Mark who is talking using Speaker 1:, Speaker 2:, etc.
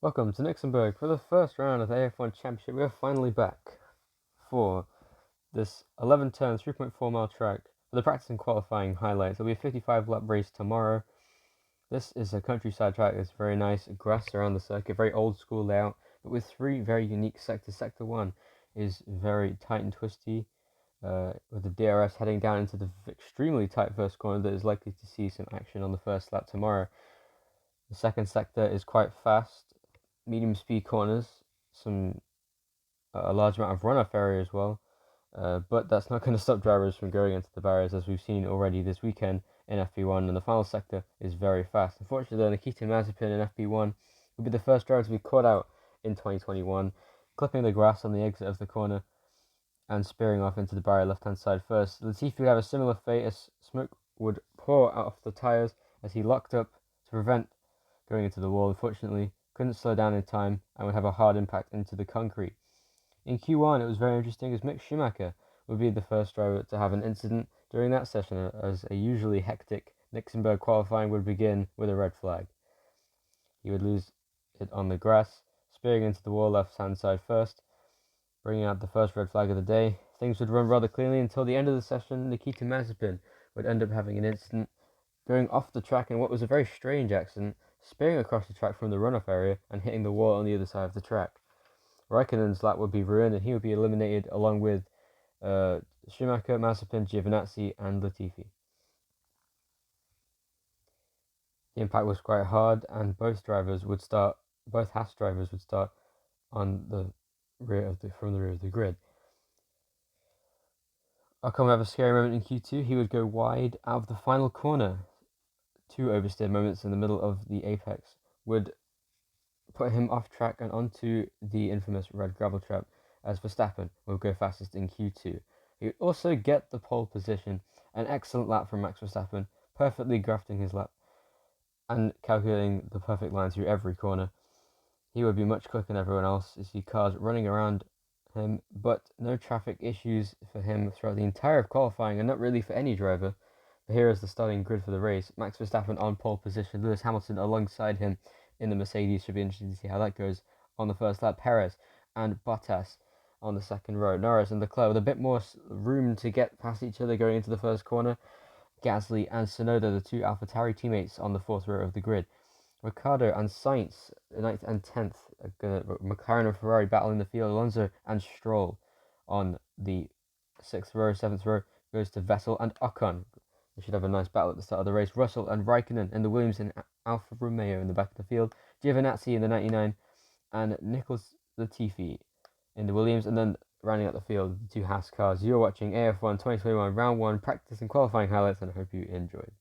Speaker 1: Welcome to Nixemburg for the first round of the AF1 Championship. We are finally back for this 11-turn, 3.4-mile track for the practice and qualifying highlights. It'll be a 55-lap race tomorrow. This is a countryside track. It's very nice grass around the circuit, very old school layout, but with three very unique sectors. Sector 1 is very tight and twisty, with the DRS heading down into the extremely tight first corner that is likely to see some action on the first lap tomorrow. The second sector is quite fast, medium speed corners, a large amount of runoff area as well, but that's not going to stop drivers from going into the barriers, as we've seen already this weekend in FP1, and the final sector is very fast. Unfortunately, Nikita Mazepin in FP1 will be the first driver to be caught out in 2021, clipping the grass on the exit of the corner and spearing off into the barrier left-hand side first. Latifi would have a similar fate, as smoke would pour out of the tyres as he locked up to prevent going into the wall. Unfortunately, couldn't slow down in time and would have a hard impact into the concrete. In Q1, it was very interesting, as Mick Schumacher would be the first driver to have an incident during that session, as a usually hectic Nixemburg qualifying would begin with a red flag. He would lose it on the grass, spearing into the wall left-hand side first, bringing out the first red flag of the day. Things would run rather cleanly until the end of the session. Nikita Mazepin would end up having an incident, going off the track in what was a very strange accident, spearing across the track from the runoff area and hitting the wall on the other side of the track. Raikkonen's lap would be ruined and he would be eliminated along with Schumacher, Mazepin, Giovinazzi and Latifi. The impact was quite hard, and both Haas drivers would start on the from the rear of the grid. Ocon would have a scary moment in Q2. He would go wide out of the final corner. Two oversteer moments in the middle of the apex would put him off track and onto the infamous red gravel trap, as Verstappen will go fastest in Q2. He would also get the pole position, an excellent lap from Max Verstappen, perfectly grafting his lap and calculating the perfect line through every corner. He would be much quicker than everyone else. You see cars running around him, but no traffic issues for him throughout the entire of qualifying, and not really for any driver. But here is the starting grid for the race. Max Verstappen on pole position, Lewis Hamilton alongside him in the Mercedes. Should be interesting to see how that goes on the first lap. Perez and Bottas on the second row. Norris and Leclerc with a bit more room to get past each other going into the first corner. Gasly and Tsunoda, the two AlphaTauri teammates, on the fourth row of the grid. Ricciardo and Sainz, 9th and 10th, McLaren and Ferrari battling the field. Alonso and Stroll on the 6th row. 7th row goes to Vettel and Ocon. They should have a nice battle at the start of the race. Russell and Raikkonen in the Williams and Alfa Romeo in the back of the field. Giovinazzi in the 99 and Nicholas Latifi in the Williams, and then rounding out the field, the two Haas cars. You're watching AF1 2021 Round 1 practice and qualifying highlights, and I hope you enjoyed.